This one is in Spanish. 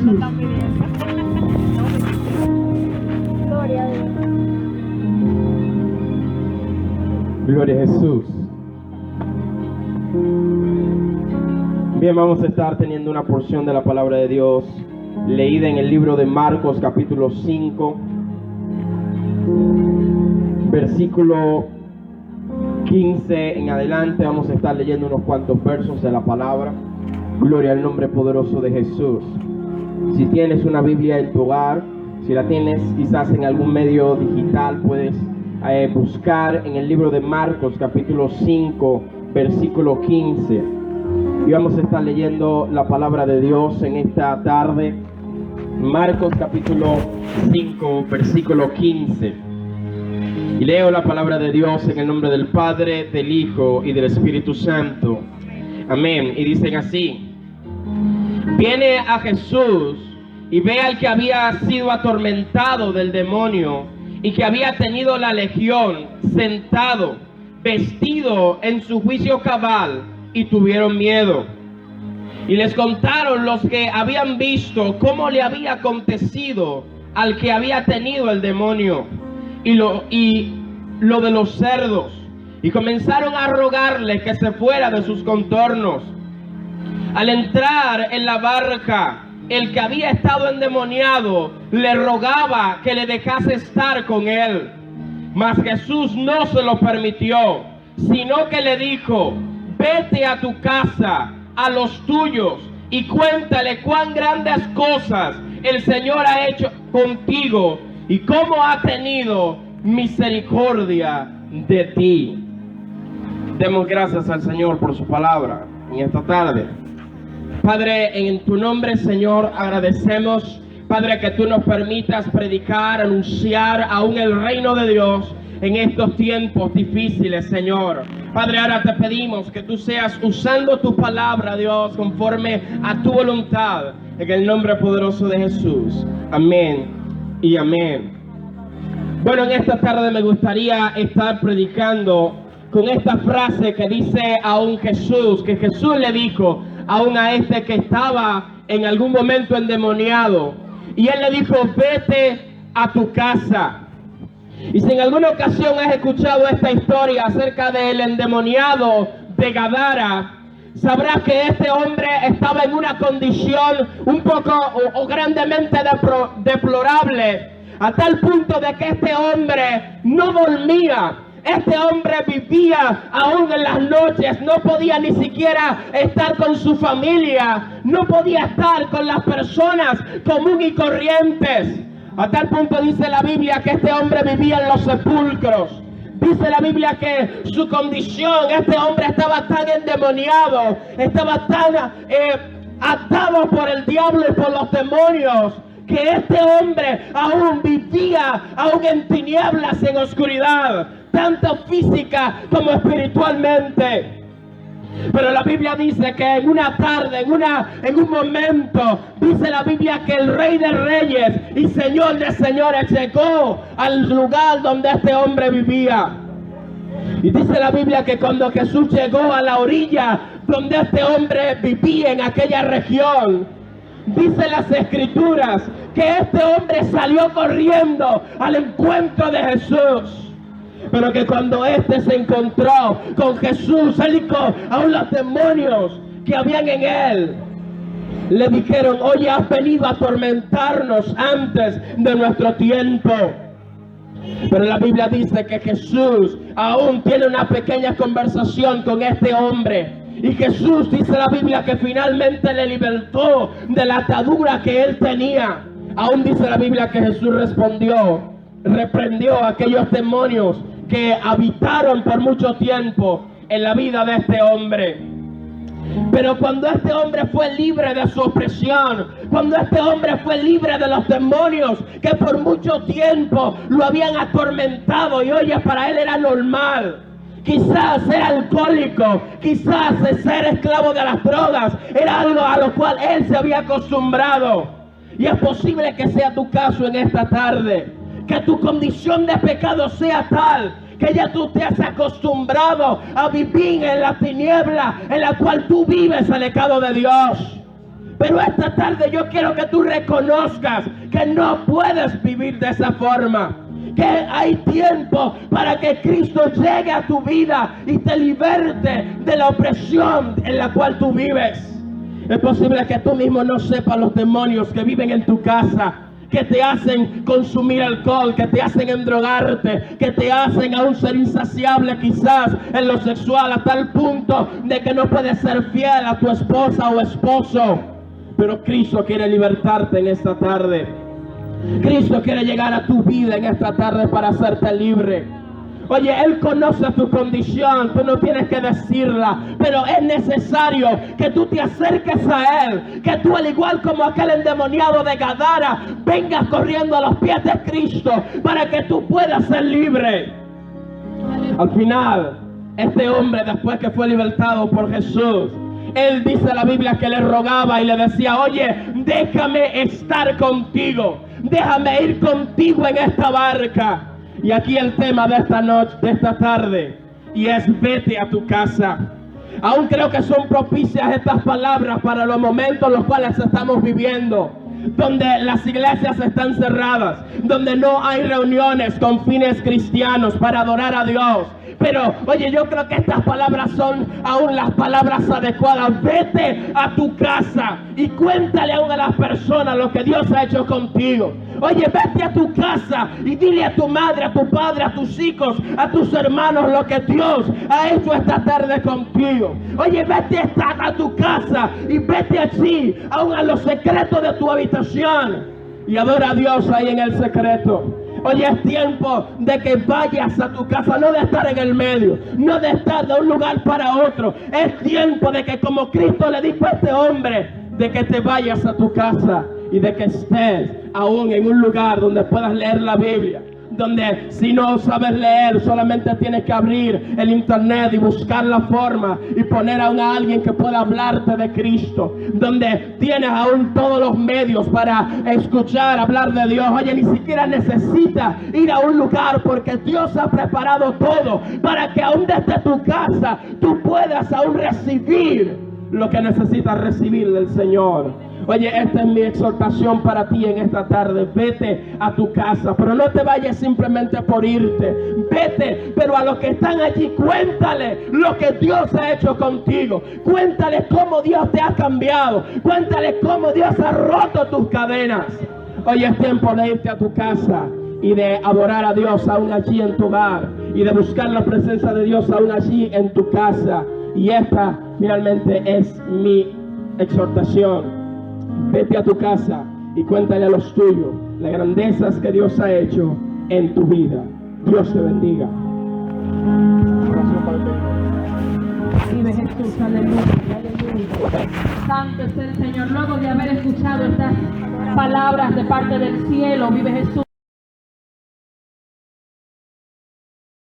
Jesús. Gloria a Dios. Gloria a Jesús. Bien, vamos a estar teniendo una porción de la palabra de Dios leída en el libro de Marcos capítulo 5, versículo 15 en adelante. Vamos a estar leyendo unos cuantos versos de la palabra. Gloria al nombre poderoso de Jesús. Si tienes una Biblia en tu hogar, si la tienes quizás en algún medio digital, puedes buscar en el libro de Marcos capítulo 5, versículo 15. Y vamos a estar leyendo la palabra de Dios en esta tarde. Marcos capítulo 5, versículo 15. Y leo la palabra de Dios en el nombre del Padre, del Hijo y del Espíritu Santo. Amén. Y dicen así: viene a Jesús y ve al que había sido atormentado del demonio y que había tenido la legión, sentado, vestido en su juicio cabal, y tuvieron miedo. Y les contaron los que habían visto cómo le había acontecido al que había tenido el demonio y lo de los cerdos, y comenzaron a rogarle que se fuera de sus contornos. Al entrar en la barca, el que había estado endemoniado le rogaba que le dejase estar con él, mas Jesús no se lo permitió, sino que le dijo: vete a tu casa, a los tuyos, y cuéntale cuán grandes cosas el Señor ha hecho contigo y cómo ha tenido misericordia de ti. Demos gracias al Señor por su palabra en esta tarde. Padre, en tu nombre, Señor, agradecemos, Padre, que tú nos permitas predicar, anunciar aún el reino de Dios en estos tiempos difíciles, Señor. Padre, ahora te pedimos que tú seas usando tu palabra, Dios, conforme a tu voluntad, en el nombre poderoso de Jesús. Amén y amén. Bueno, en esta tarde me gustaría estar predicando con esta frase que dice aún Jesús, que Jesús le dijo aún a este que estaba en algún momento endemoniado, y él le dijo: vete a tu casa. Y si en alguna ocasión has escuchado esta historia acerca del endemoniado de Gadara, sabrás que este hombre estaba en una condición un poco o grandemente deplorable, a tal punto de que este hombre no dormía. Este hombre vivía aún en las noches, no podía ni siquiera estar con su familia, no podía estar con las personas comunes y corrientes. A tal punto dice la Biblia que este hombre vivía en los sepulcros. Dice la Biblia que su condición, este hombre estaba tan endemoniado, estaba tan atado por el diablo y por los demonios, que este hombre aún vivía aún en tinieblas, en oscuridad, tanto física como espiritualmente. Pero la Biblia dice que en una tarde, en un momento, dice la Biblia que el Rey de Reyes y Señor de Señores llegó al lugar donde este hombre vivía. Y dice la Biblia que cuando Jesús llegó a la orilla donde este hombre vivía en aquella región, dice las Escrituras que este hombre salió corriendo al encuentro de Jesús. Pero que cuando este se encontró con Jesús, él dijo a los demonios que habían en él, le dijeron: oye, has venido a atormentarnos antes de nuestro tiempo. Pero la Biblia dice que Jesús aún tiene una pequeña conversación con este hombre. Y Jesús, dice la Biblia, que finalmente le libertó de la atadura que él tenía. Aún dice la Biblia que Jesús reprendió a aquellos demonios que habitaron por mucho tiempo en la vida de este hombre. Pero cuando este hombre fue libre de su opresión, cuando este hombre fue libre de los demonios que por mucho tiempo lo habían atormentado, y oye, para él era normal, quizás ser alcohólico, quizás ser esclavo de las drogas, era algo a lo cual él se había acostumbrado. Y es posible que sea tu caso en esta tarde, que tu condición de pecado sea tal que ya tú te has acostumbrado a vivir en la tiniebla en la cual tú vives alejado de Dios. Pero esta tarde yo quiero que tú reconozcas que no puedes vivir de esa forma. Que hay tiempo para que Cristo llegue a tu vida y te liberte de la opresión en la cual tú vives. Es posible que tú mismo no sepas los demonios que viven en tu casa, que te hacen consumir alcohol, que te hacen endrogarte, que te hacen aún ser insaciable quizás en lo sexual a tal punto de que no puedes ser fiel a tu esposa o esposo. Pero Cristo quiere libertarte en esta tarde. Cristo quiere llegar a tu vida en esta tarde para hacerte libre. Oye, Él conoce tu condición, tú no tienes que decirla, pero es necesario que tú te acerques a Él, que tú al igual como aquel endemoniado de Gadara, vengas corriendo a los pies de Cristo para que tú puedas ser libre. Al final, este hombre, después que fue libertado por Jesús, él dice la Biblia que le rogaba y le decía: oye, déjame estar contigo, déjame ir contigo en esta barca. Y aquí el tema de esta noche, de esta tarde, y es: vete a tu casa. Aún creo que son propicias estas palabras para los momentos en los cuales estamos viviendo, donde las iglesias están cerradas, donde no hay reuniones con fines cristianos para adorar a Dios. Pero, oye, yo creo que estas palabras son aún las palabras adecuadas. Vete a tu casa y cuéntale a una de las personas lo que Dios ha hecho contigo. Oye, vete a tu casa y dile a tu madre, a tu padre, a tus hijos, a tus hermanos lo que Dios ha hecho esta tarde contigo. Oye, vete a tu casa y vete allí, aún a los secretos de tu habitación, y adora a Dios ahí en el secreto. Oye, es tiempo de que vayas a tu casa, no de estar en el medio, no de estar de un lugar para otro. Es tiempo de que, como Cristo le dijo a este hombre, de que te vayas a tu casa y de que estés aún en un lugar donde puedas leer la Biblia, donde si no sabes leer solamente tienes que abrir el internet y buscar la forma y poner a alguien que pueda hablarte de Cristo, donde tienes aún todos los medios para escuchar hablar de Dios. Oye, ni siquiera necesitas ir a un lugar, porque Dios ha preparado todo para que aún desde tu casa tú puedas aún recibir lo que necesitas recibir del Señor. Oye, esta es mi exhortación para ti en esta tarde. Vete a tu casa, pero no te vayas simplemente por irte. Vete, pero a los que están allí, cuéntale lo que Dios ha hecho contigo. Cuéntale cómo Dios te ha cambiado. Cuéntale cómo Dios ha roto tus cadenas. Hoy es tiempo de irte a tu casa y de adorar a Dios aún allí en tu hogar, y de buscar la presencia de Dios aún allí en tu casa. Y esta finalmente es mi exhortación. Vete a tu casa y cuéntale a los tuyos las grandezas que Dios ha hecho en tu vida. Dios te bendiga. Vive Jesús, aleluya, aleluya. Santo es el Señor. Luego de haber escuchado estas palabras de parte del cielo, vive Jesús.